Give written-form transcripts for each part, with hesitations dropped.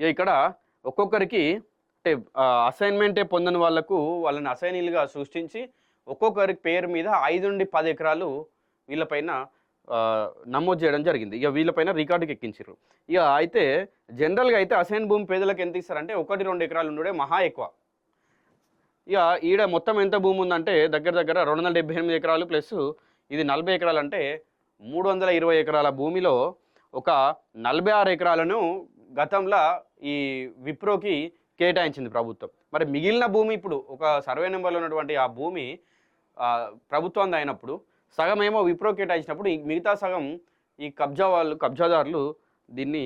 ఇగ ఇక్కడ ఒక్కొక్కరికి అంటే అసైన్‌మెంటే పొందని వాళ్ళకు వాళ్ళని అసైనీలుగా సృష్టించి ఒక్కొక్కరి పేరు మీద 5-10 ఎకరాలు వీళ్ళ పైన నమోదు చేయడం జరిగింది. ఇగ వీళ్ళ పైన రికార్డ్‌కి ఎక్కించిర్రు. ఇగ అయితే జనరల్‌గా అయితే అసైన్ భూమి పేదలకు ఎంత ఇస్తారంటే 1, 2 ఎకరాలు ఉండుడే మహా ఎక్కువ. ఇగ ఈడ మొత్తం ఎంత భూమి ఉందంటే దగ్గర దగ్గర 278 ఎకరాలు ప్లస్ ఇది 40 ఎకరాలు అంటే 320 ఎకరాల భూమిలో ఒక 46 ఎకరాలను గతంలో ఈ విప్రోకి కేటాయించింది ప్రభుత్వం. మరి మిగిలిన భూమి ఇప్పుడు ఒక సర్వే నంబర్‌లో ఉన్నటువంటి ఆ భూమి ప్రభుత్వంది అయినప్పుడు సగమేమో విప్రో కేటాయించినప్పుడు ఈ మిగతా సగం ఈ కబ్జాదారులు దీన్ని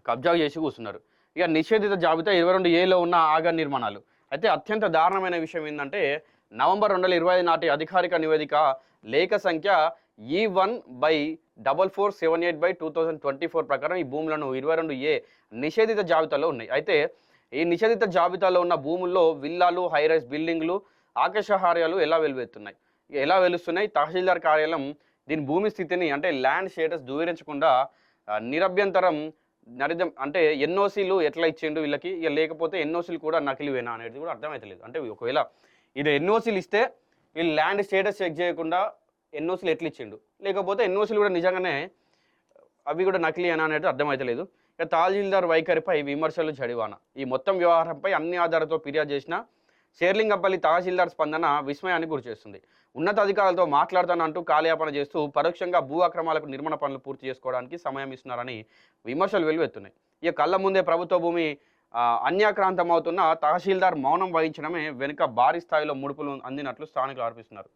కబ్జా చేసి కూర్చున్నారు. ఇక నిషేధిత జాబితా 22ఏలో ఉన్న ఆగర్ నిర్మాణాలు. అయితే అత్యంత దారుణమైన విషయం ఏందంటే నవంబర్ 2025 నాటి అధికారిక నివేదిక లేఖ సంఖ్య E1/4478/2024 ప్రకారం ఈ భూములను 22A నిషేధిత జాబితాలో ఉన్నాయి. అయితే ఈ నిషేధిత జాబితాలో ఉన్న భూముల్లో విల్లాలు, హైరైజ్ బిల్డింగ్లు, ఆకాశహార్యాలు ఎలా వెలుస్తున్నాయి? తహసీల్దార్ కార్యాలయం దీని భూమి స్థితిని అంటే ల్యాండ్ స్టేటస్ ధృవీకరించకుండా నిరభ్యంతరం అంటే ఎన్ఓసీలు ఎట్లా ఇచ్చిండు వీళ్ళకి, ఇక లేకపోతే ఎన్ఓసీలు కూడా నకిలీవేనా అనేది కూడా అర్థమైతలేదు. అంటే ఒకవేళ ఇది ఎన్ఓసీలు ఇస్తే వీళ్ళు ల్యాండ్ స్టేటస్ చెక్ చేయకుండా ఎన్ఓసీలు ఎట్లా ఇచ్చిండు, లేకపోతే ఎన్ఓసీలు కూడా నిజంగానే అవి కూడా నకిలీయేనా అనేది అర్థమైతలేదు. ఇక తహసీల్దార్ వైఖరిపై విమర్శలు జడివాన. ఈ మొత్తం వ్యవహారంపై అన్ని ఆధారాలతో ఫిర్యాదు చేసిన షేర్లింగంపల్లి తహసీల్దార్ స్పందన విస్మయానికి గురిచేస్తుంది. ఉన్నతాధికారులతో మాట్లాడతానంటూ కాలయాపన చేస్తూ పరోక్షంగా భూ అక్రమాలకు నిర్మాణ పనులు పూర్తి చేసుకోవడానికి సమయం ఇస్తున్నారని విమర్శలు వెల్లువెత్తున్నాయి. ఇక కళ్ళ ముందే ప్రభుత్వ భూమి అన్యాక్రాంతమవుతున్న తహసీల్దార్ మౌనం వహించడమే వెనుక భారీ స్థాయిలో ముడుపులు అందినట్లు స్థానికులు ఆరోపిస్తున్నారు.